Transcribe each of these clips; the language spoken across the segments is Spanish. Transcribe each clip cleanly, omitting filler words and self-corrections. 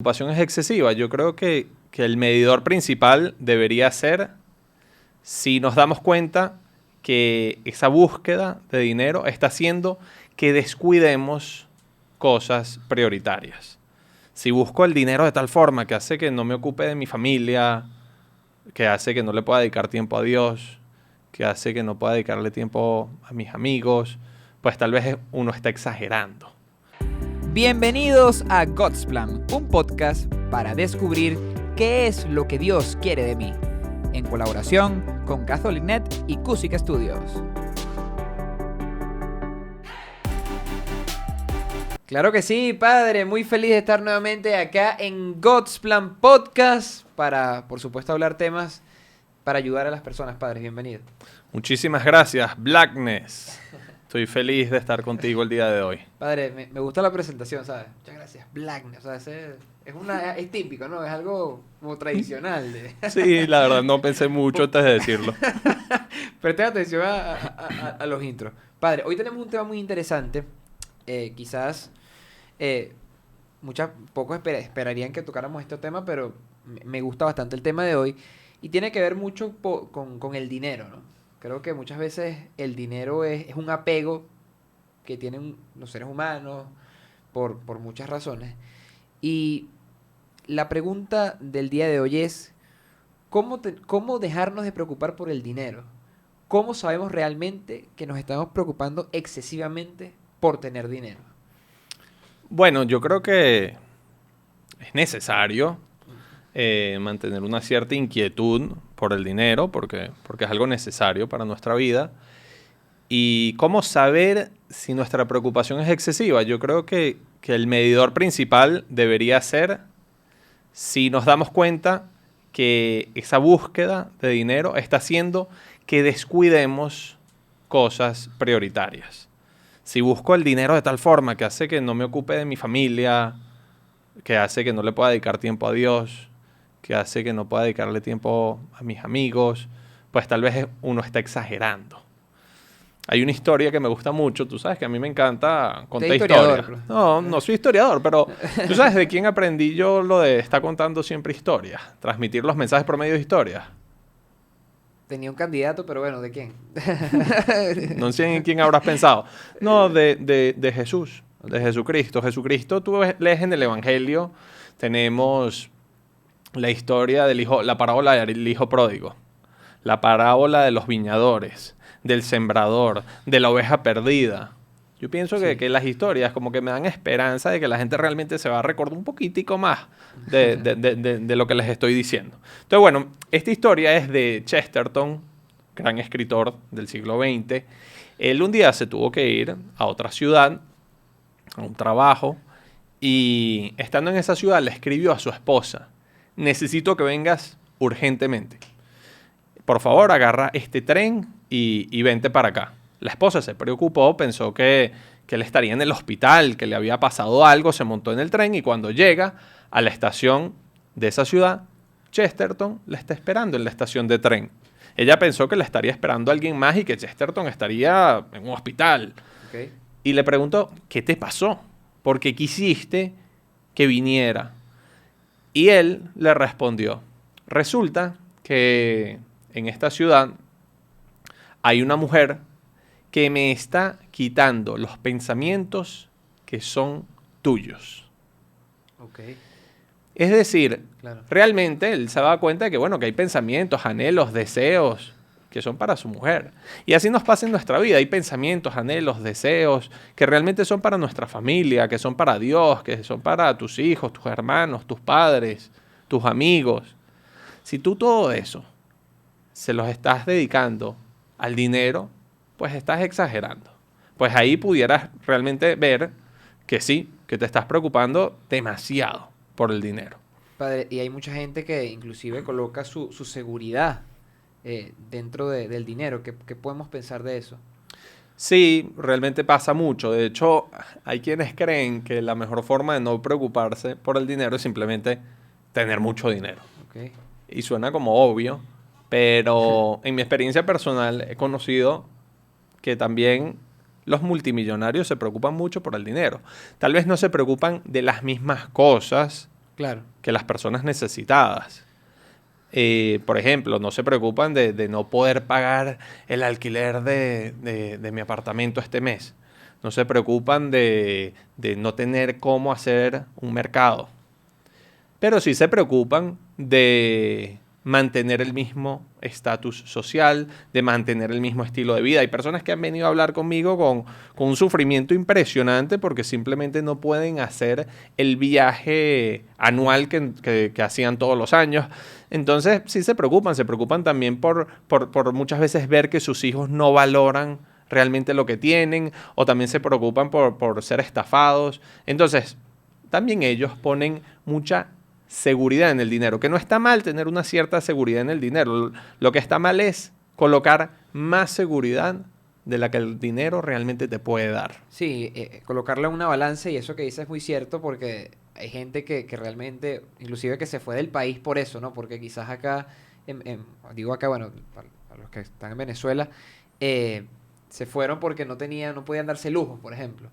Preocupación es excesiva. Yo creo que el medidor principal debería ser si nos damos cuenta que esa búsqueda de dinero está haciendo que descuidemos cosas prioritarias. Si busco el dinero de tal forma que hace que no me ocupe de mi familia, que hace que no le pueda dedicar tiempo a Dios, que hace que no pueda dedicarle tiempo a mis amigos, pues tal vez uno está exagerando. Bienvenidos a God's Plan, un podcast para descubrir qué es lo que Dios quiere de mí, en colaboración con CatholicNet y Cusica Studios. Claro que sí, padre, muy feliz de estar nuevamente acá en God's Plan Podcast para, por supuesto, hablar temas para ayudar a las personas, padre. Bienvenido. Muchísimas gracias, Blackness. Estoy feliz de estar contigo el día de hoy. Padre, me gustó la presentación, ¿sabes? Muchas gracias. Blackness, o sea, es típico, ¿no? Es algo como tradicional. Sí, la verdad no pensé mucho antes de decirlo. Preste atención a los intros. Padre, hoy tenemos un tema muy interesante. Quizás pocos esperarían que tocáramos este tema, pero me gusta bastante el tema de hoy. Y tiene que ver mucho con el dinero, ¿no? Creo que muchas veces el dinero es un apego que tienen los seres humanos por muchas razones. Y la pregunta del día de hoy es, ¿cómo dejarnos de preocupar por el dinero? ¿Cómo sabemos realmente que nos estamos preocupando excesivamente por tener dinero? Bueno, yo creo que es necesario mantener una cierta inquietud por el dinero, porque es algo necesario para nuestra vida. ¿Y cómo saber si nuestra preocupación es excesiva? Yo creo que el medidor principal debería ser si nos damos cuenta que esa búsqueda de dinero está haciendo que descuidemos cosas prioritarias. Si busco el dinero de tal forma que hace que no me ocupe de mi familia, que hace que no le pueda dedicar tiempo a Dios, que hace que no pueda dedicarle tiempo a mis amigos, pues tal vez uno está exagerando. Hay una historia que me gusta mucho, tú sabes que a mí me encanta contar historias. No soy historiador, pero tú sabes de quién aprendí yo lo de estar contando siempre historias, transmitir los mensajes por medio de historias. Tenía un candidato, pero bueno, ¿de quién? No sé en quién habrás pensado. No, de Jesús, de Jesucristo. Jesucristo, tú lees en el Evangelio, tenemos la historia del hijo, la parábola del hijo pródigo, la parábola de los viñadores, del sembrador, de la oveja perdida. Yo pienso que las historias como que me dan esperanza de que la gente realmente se va a recordar un poquitico más de lo que les estoy diciendo. Entonces, bueno, esta historia es de Chesterton, gran escritor del siglo XX. Él un día se tuvo que ir a otra ciudad, a un trabajo, y estando en esa ciudad le escribió a su esposa: necesito que vengas urgentemente. Por favor, agarra este tren y vente para acá. La esposa se preocupó, pensó que él estaría en el hospital, que le había pasado algo, se montó en el tren y cuando llega a la estación de esa ciudad, Chesterton la está esperando en la estación de tren. Ella pensó que la estaría esperando alguien más y que Chesterton estaría en un hospital. Okay. Y le preguntó, ¿qué te pasó? ¿Por qué quisiste que viniera? Y él le respondió, resulta que en esta ciudad hay una mujer que me está quitando los pensamientos que son tuyos. Okay. Es decir, Claro. realmente él se da cuenta de que, bueno, que hay pensamientos, anhelos, deseos que son para su mujer. Y así nos pasa en nuestra vida. Hay pensamientos, anhelos, deseos que realmente son para nuestra familia, que son para Dios, que son para tus hijos, tus hermanos, tus padres, tus amigos. Si tú todo eso se los estás dedicando al dinero, pues estás exagerando. Pues ahí pudieras realmente ver que sí, que te estás preocupando demasiado por el dinero. Padre, y hay mucha gente que inclusive coloca su seguridad dentro del dinero. ¿Qué podemos pensar de eso? Sí, realmente pasa mucho. De hecho, hay quienes creen que la mejor forma de no preocuparse por el dinero es simplemente tener mucho dinero. Okay. Y suena como obvio, pero en mi experiencia personal he conocido que también los multimillonarios se preocupan mucho por el dinero. Tal vez no se preocupan de las mismas cosas Claro. que las personas necesitadas. Por ejemplo, no se preocupan de no poder pagar el alquiler de mi apartamento este mes. No se preocupan de no tener cómo hacer un mercado. Pero sí se preocupan de mantener el mismo estatus social, de mantener el mismo estilo de vida. Hay personas que han venido a hablar conmigo con un sufrimiento impresionante porque simplemente no pueden hacer el viaje anual que hacían todos los años. Entonces sí se preocupan también por muchas veces ver que sus hijos no valoran realmente lo que tienen, o también se preocupan por ser estafados. Entonces, también ellos ponen mucha seguridad en el dinero, que no está mal tener una cierta seguridad en el dinero. Lo que está mal es colocar más seguridad de la que el dinero realmente te puede dar. Sí, colocarla en una balanza, y eso que dices es muy cierto, porque hay gente que realmente, inclusive que se fue del país por eso, ¿no? Porque quizás acá, digo acá, bueno, para los que están en Venezuela, se fueron porque no podían darse lujos, por ejemplo.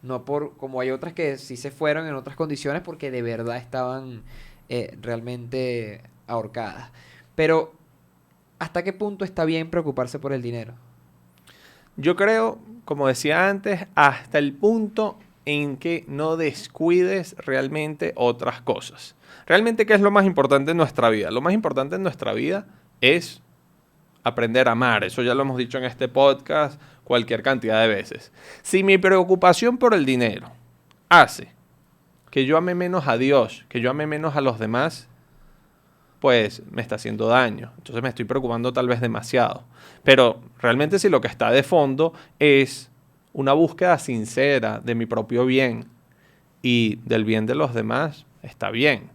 No por, como hay otras que sí se fueron en otras condiciones porque de verdad estaban realmente ahorcadas. Pero, ¿hasta qué punto está bien preocuparse por el dinero? Yo creo, como decía antes, hasta el punto en que no descuides realmente otras cosas. Realmente, ¿qué es lo más importante en nuestra vida? Lo más importante en nuestra vida es aprender a amar. Eso ya lo hemos dicho en este podcast cualquier cantidad de veces. Si mi preocupación por el dinero hace que yo ame menos a Dios, que yo ame menos a los demás, pues me está haciendo daño. Entonces me estoy preocupando tal vez demasiado. Pero realmente si lo que está de fondo es una búsqueda sincera de mi propio bien y del bien de los demás, está bien.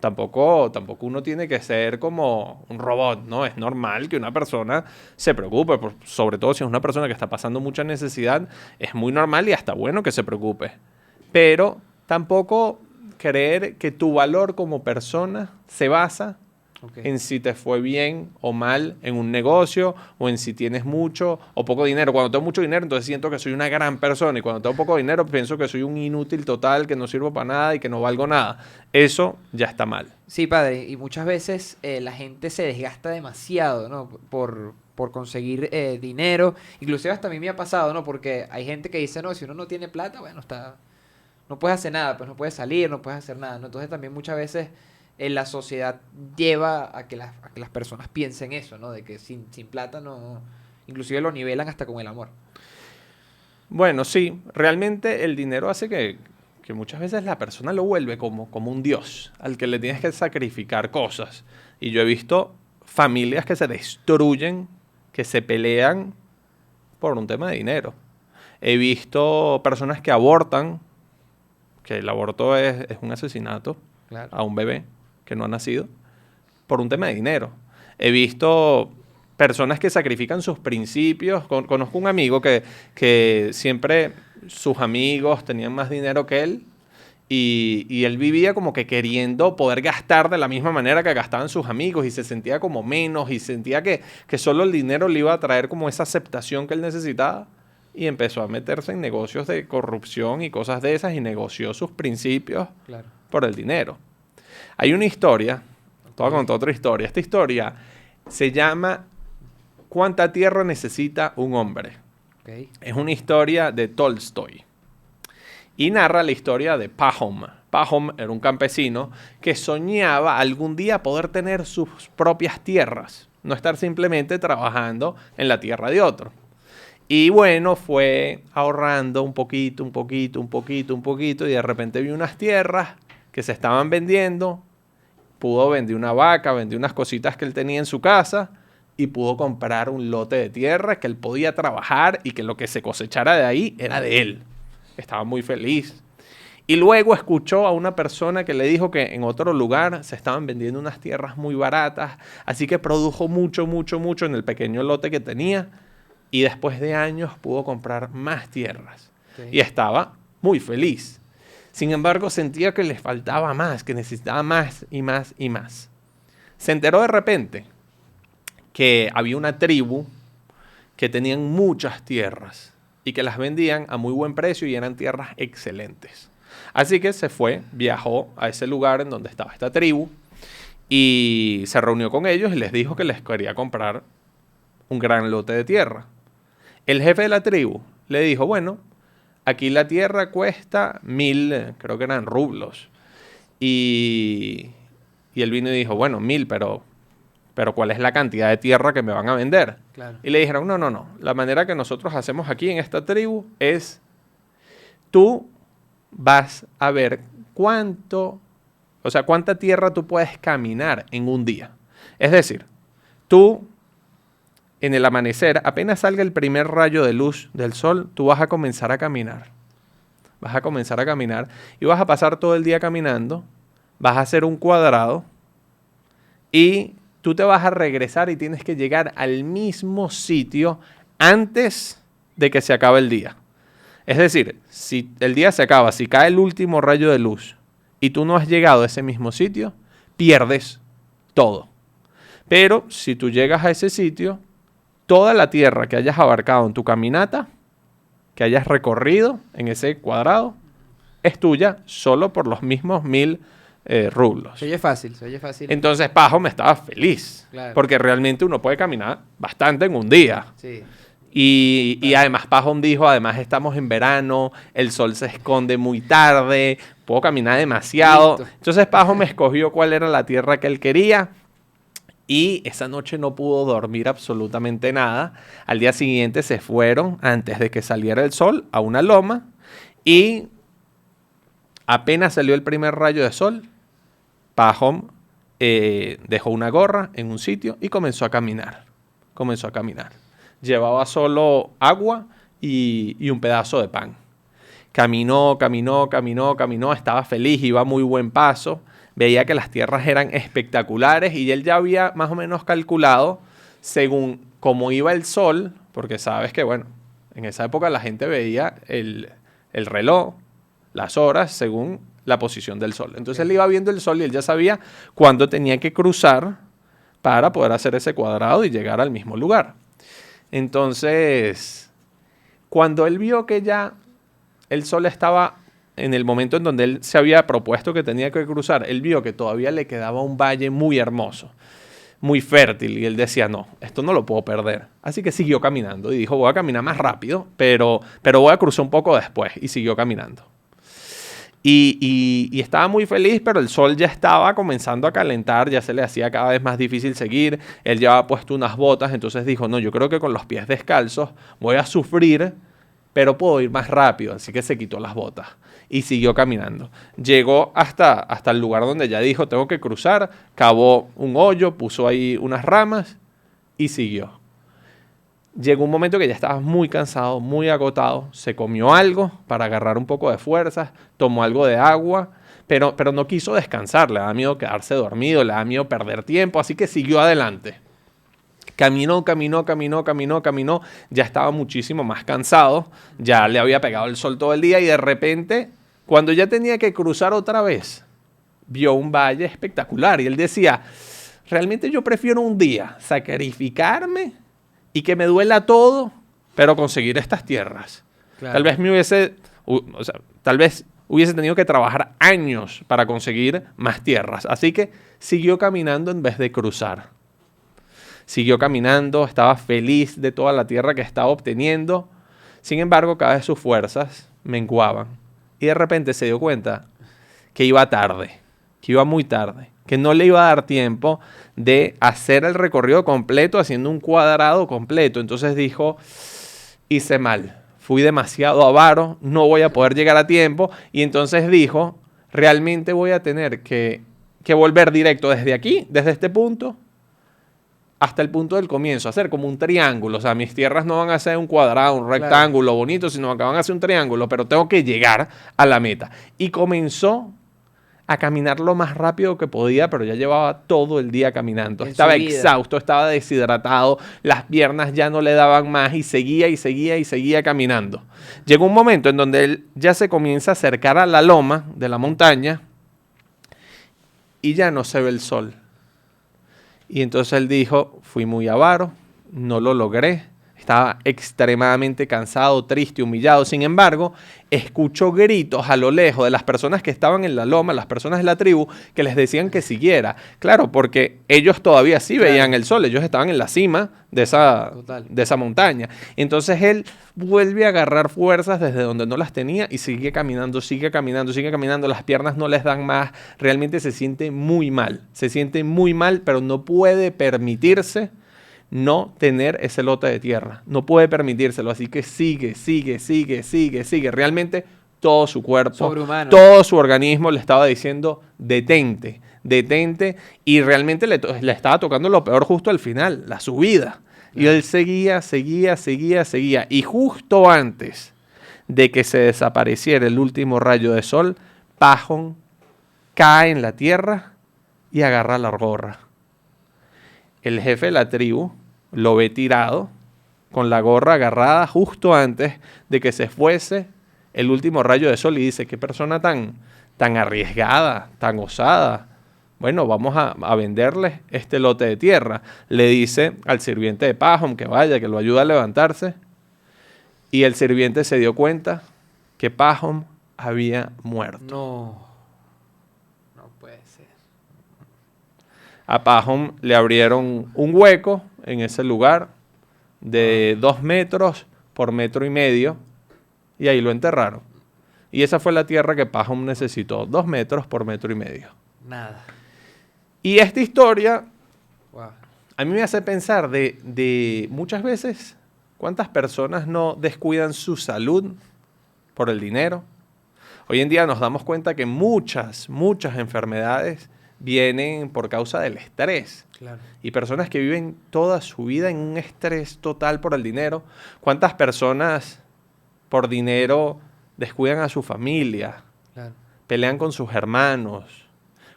Tampoco uno tiene que ser como un robot, ¿no? Es normal que una persona se preocupe, sobre todo si es una persona que está pasando mucha necesidad, es muy normal y hasta bueno que se preocupe. Pero tampoco creer que tu valor como persona se basa en si te fue bien o mal en un negocio, o en si tienes mucho o poco dinero. Cuando tengo mucho dinero, entonces siento que soy una gran persona, y cuando tengo poco dinero, pienso que soy un inútil total, que no sirvo para nada y que no valgo nada. Eso ya está mal. Sí, padre, y muchas veces la gente se desgasta demasiado, ¿no? Por conseguir dinero. Inclusive hasta a mí me ha pasado, ¿no? Porque hay gente que dice, no, si uno no tiene plata, bueno, no puedes hacer nada, pues no puedes salir, no puedes hacer nada, ¿no? Entonces también muchas veces la sociedad lleva a que las personas piensen eso, ¿no? De que sin plata no... Inclusive lo nivelan hasta con el amor. Bueno, sí, realmente el dinero hace que muchas veces la persona lo vuelve como un dios, al que le tienes que sacrificar cosas. Y yo he visto familias que se destruyen, que se pelean por un tema de dinero. He visto personas que abortan, que el aborto es un asesinato Claro. a un bebé que no ha nacido, por un tema de dinero. He visto personas que sacrifican sus principios. Conozco un amigo que siempre sus amigos tenían más dinero que él, y él vivía como que queriendo poder gastar de la misma manera que gastaban sus amigos, y se sentía como menos, y sentía que solo el dinero le iba a traer como esa aceptación que él necesitaba, y empezó a meterse en negocios de corrupción y cosas de esas, y negoció sus principios Claro. por el dinero. Hay una historia, te voy a contar otra historia. Esta historia se llama ¿Cuánta tierra necesita un hombre? Okay. Es una historia de Tolstoy y narra la historia de Pahom. Pahom era un campesino que soñaba algún día poder tener sus propias tierras, no estar simplemente trabajando en la tierra de otro. Y bueno, fue ahorrando un poquito, y de repente vio unas tierras que se estaban vendiendo. Pudo vender una vaca, vendió unas cositas que él tenía en su casa, y pudo comprar un lote de tierra que él podía trabajar, y que lo que se cosechara de ahí era de él. Estaba muy feliz. Y luego escuchó a una persona que le dijo que en otro lugar se estaban vendiendo unas tierras muy baratas, así que produjo mucho en el pequeño lote que tenía, y después de años pudo comprar más tierras. Okay. Y estaba muy feliz. Sin embargo, sentía que le faltaba más, que necesitaba más y más y más. Se enteró de repente que había una tribu que tenían muchas tierras y que las vendían a muy buen precio y eran tierras excelentes. Así que se fue, viajó a ese lugar en donde estaba esta tribu y se reunió con ellos y les dijo que les quería comprar un gran lote de tierra. El jefe de la tribu le dijo, bueno, aquí la tierra cuesta 1000, creo que eran rublos. Y él vino y dijo, bueno, 1000, pero ¿cuál es la cantidad de tierra que me van a vender? Claro. Y le dijeron, no. La manera que nosotros hacemos aquí en esta tribu es, tú vas a ver cuánta tierra tú puedes caminar en un día. Es decir, tú en el amanecer, apenas salga el primer rayo de luz del sol, tú vas a comenzar a caminar. Vas a comenzar a caminar y vas a pasar todo el día caminando, vas a hacer un cuadrado y tú te vas a regresar y tienes que llegar al mismo sitio antes de que se acabe el día. Es decir, si el día se acaba, si cae el último rayo de luz y tú no has llegado a ese mismo sitio, pierdes todo. Pero si tú llegas a ese sitio, toda la tierra que hayas abarcado en tu caminata, que hayas recorrido en ese cuadrado, es tuya solo por los mismos 1000 rublos. Se oye fácil. Entonces Pahom estaba feliz, Claro. porque realmente uno puede caminar bastante en un día. Sí. Y además Pahom dijo, además estamos en verano, el sol se esconde muy tarde, puedo caminar demasiado. Listo. Entonces Pahom escogió cuál era la tierra que él quería. Y esa noche no pudo dormir absolutamente nada. Al día siguiente se fueron, antes de que saliera el sol, a una loma. Y apenas salió el primer rayo de sol, Pahom dejó una gorra en un sitio y comenzó a caminar. Llevaba solo agua y un pedazo de pan. Caminó, estaba feliz, iba a muy buen paso. Veía que las tierras eran espectaculares y él ya había más o menos calculado según cómo iba el sol, porque sabes que, bueno, en esa época la gente veía el reloj, las horas, según la posición del sol. Entonces él iba viendo el sol y él ya sabía cuándo tenía que cruzar para poder hacer ese cuadrado y llegar al mismo lugar. Entonces, cuando él vio que ya el sol estaba en el momento en donde él se había propuesto que tenía que cruzar, él vio que todavía le quedaba un valle muy hermoso, muy fértil, y él decía, no, esto no lo puedo perder. Así que siguió caminando y dijo, voy a caminar más rápido, pero voy a cruzar un poco después, y siguió caminando. Y estaba muy feliz, pero el sol ya estaba comenzando a calentar, ya se le hacía cada vez más difícil seguir. Él llevaba puesto unas botas, entonces dijo, no, yo creo que con los pies descalzos voy a sufrir, pero puedo ir más rápido. Así que se quitó las botas y siguió caminando. Llegó hasta el lugar donde ya dijo, tengo que cruzar, cavó un hoyo, puso ahí unas ramas y siguió. Llegó un momento que ya estaba muy cansado, muy agotado, se comió algo para agarrar un poco de fuerzas, tomó algo de agua, pero no quiso descansar, le daba miedo quedarse dormido, le daba miedo perder tiempo, así que siguió adelante. Caminó, ya estaba muchísimo más cansado, ya le había pegado el sol todo el día y de repente, cuando ya tenía que cruzar otra vez, vio un valle espectacular y él decía, realmente yo prefiero un día sacrificarme y que me duela todo, pero conseguir estas tierras. Claro. Tal vez hubiese tenido que trabajar años para conseguir más tierras. Así que siguió caminando en vez de cruzar. Siguió caminando, estaba feliz de toda la tierra que estaba obteniendo. Sin embargo, cada vez sus fuerzas menguaban. Y de repente se dio cuenta que iba tarde, que iba muy tarde, que no le iba a dar tiempo de hacer el recorrido completo haciendo un cuadrado completo. Entonces dijo, hice mal, fui demasiado avaro, no voy a poder llegar a tiempo. Y entonces dijo, realmente voy a tener que volver directo desde aquí, desde este punto, hasta el punto del comienzo, hacer como un triángulo. O sea, mis tierras no van a ser un cuadrado, un rectángulo bonito, sino que van a ser un triángulo, pero tengo que llegar a la meta. Y comenzó a caminar lo más rápido que podía, pero ya llevaba todo el día caminando. Estaba exhausto, estaba deshidratado, las piernas ya no le daban más y seguía caminando. Llegó un momento en donde él ya se comienza a acercar a la loma de la montaña y ya no se ve el sol. Y entonces él dijo, fui muy avaro, no lo logré, Estaba extremadamente cansado, triste, humillado. Sin embargo, escuchó gritos a lo lejos de las personas que estaban en la loma, las personas de la tribu, que les decían que siguiera. Claro, porque ellos todavía sí veían el sol. Ellos estaban en la cima de esa montaña. Entonces él vuelve a agarrar fuerzas desde donde no las tenía y sigue caminando, sigue caminando, sigue caminando. Las piernas no les dan más. Realmente se siente muy mal. Se siente muy mal, pero no puede permitirse no tener ese lote de tierra. No puede permitírselo. Así que sigue. Realmente todo su cuerpo, Sobrehumano. todo su organismo le estaba diciendo, detente. Y realmente le estaba tocando lo peor justo al final, la subida. Y él seguía. Y justo antes de que se desapareciera el último rayo de sol, Pahom cae en la tierra y agarra la gorra. El jefe de la tribu lo ve tirado con la gorra agarrada justo antes de que se fuese el último rayo de sol y dice, qué persona tan arriesgada, tan osada. Bueno, vamos a venderle este lote de tierra. Le dice al sirviente de Pahom que vaya, que lo ayude a levantarse. Y el sirviente se dio cuenta que Pahom había muerto. No puede ser. A Pahom le abrieron un hueco en ese lugar de 2 metros por 1,5 metros y ahí lo enterraron. Y esa fue la tierra que Pahom necesitó, 2 metros por 1,5 metros. Nada. Y esta historia Wow. a mí me hace pensar de muchas veces cuántas personas no descuidan su salud por el dinero. Hoy en día nos damos cuenta que muchas enfermedades vienen por causa del estrés. Claro. Y personas que viven toda su vida en un estrés total por el dinero. ¿Cuántas personas por dinero descuidan a su familia? Claro. Pelean con sus hermanos.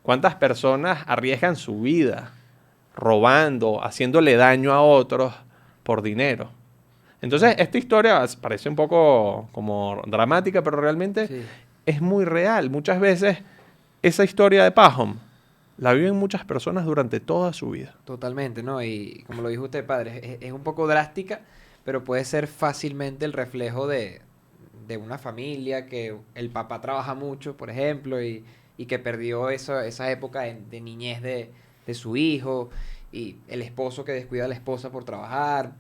¿Cuántas personas arriesgan su vida robando, haciéndole daño a otros por dinero? Entonces, esta historia parece un poco como dramática, pero realmente Sí. es muy real. Muchas veces esa historia de Pahom la viven muchas personas durante toda su vida. Totalmente, ¿no? Y como lo dijo usted, padre, es un poco drástica, pero puede ser fácilmente el reflejo de una familia que el papá trabaja mucho, por ejemplo, y que perdió esa época de niñez de su hijo, y el esposo que descuida a la esposa por trabajar.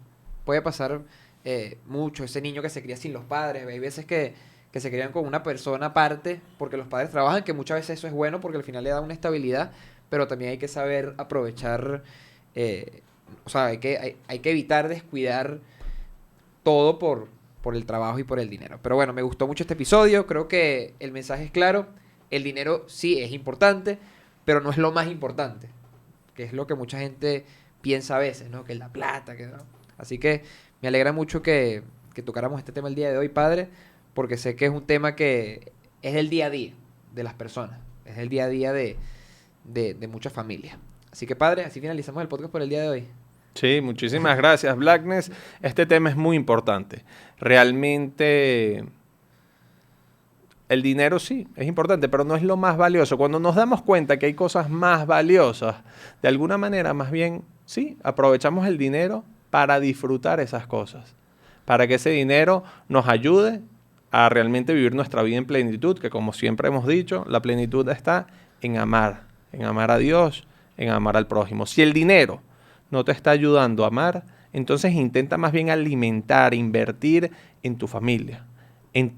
Puede pasar mucho, ese niño que se cría sin los padres. Hay veces que se crían con una persona aparte porque los padres trabajan, que muchas veces eso es bueno porque al final le da una estabilidad, pero también hay que saber aprovechar, o sea, hay que evitar descuidar todo por el trabajo y por el dinero. Pero bueno, me gustó mucho este episodio, creo que el mensaje es claro, el dinero sí es importante, pero no es lo más importante, que es lo que mucha gente piensa a veces, ¿no? Que es la plata, que no. Así que me alegra mucho que tocáramos este tema el día de hoy, padre, porque sé que es un tema que es del día a día de las personas, es el día a día de muchas familias. Así que, padre, así finalizamos el podcast por el día de hoy. Sí, muchísimas gracias, Blackness. Este tema es muy importante. Realmente el dinero sí, es importante, pero no es lo más valioso. Cuando nos damos cuenta que hay cosas más valiosas, de alguna manera, más bien, sí, aprovechamos el dinero para disfrutar esas cosas. Para que ese dinero nos ayude a realmente vivir nuestra vida en plenitud, que como siempre hemos dicho, la plenitud está en amar a Dios, en amar al prójimo. Si el dinero no te está ayudando a amar, entonces intenta más bien alimentar, invertir en tu familia, en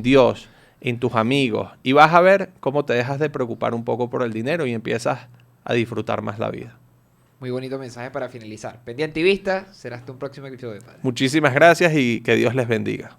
Dios, en tus amigos, y vas a ver cómo te dejas de preocupar un poco por el dinero y empiezas a disfrutar más la vida. Muy bonito mensaje para finalizar. Pendiente y vista, será hasta un próximo episodio, padre. Muchísimas gracias y que Dios les bendiga.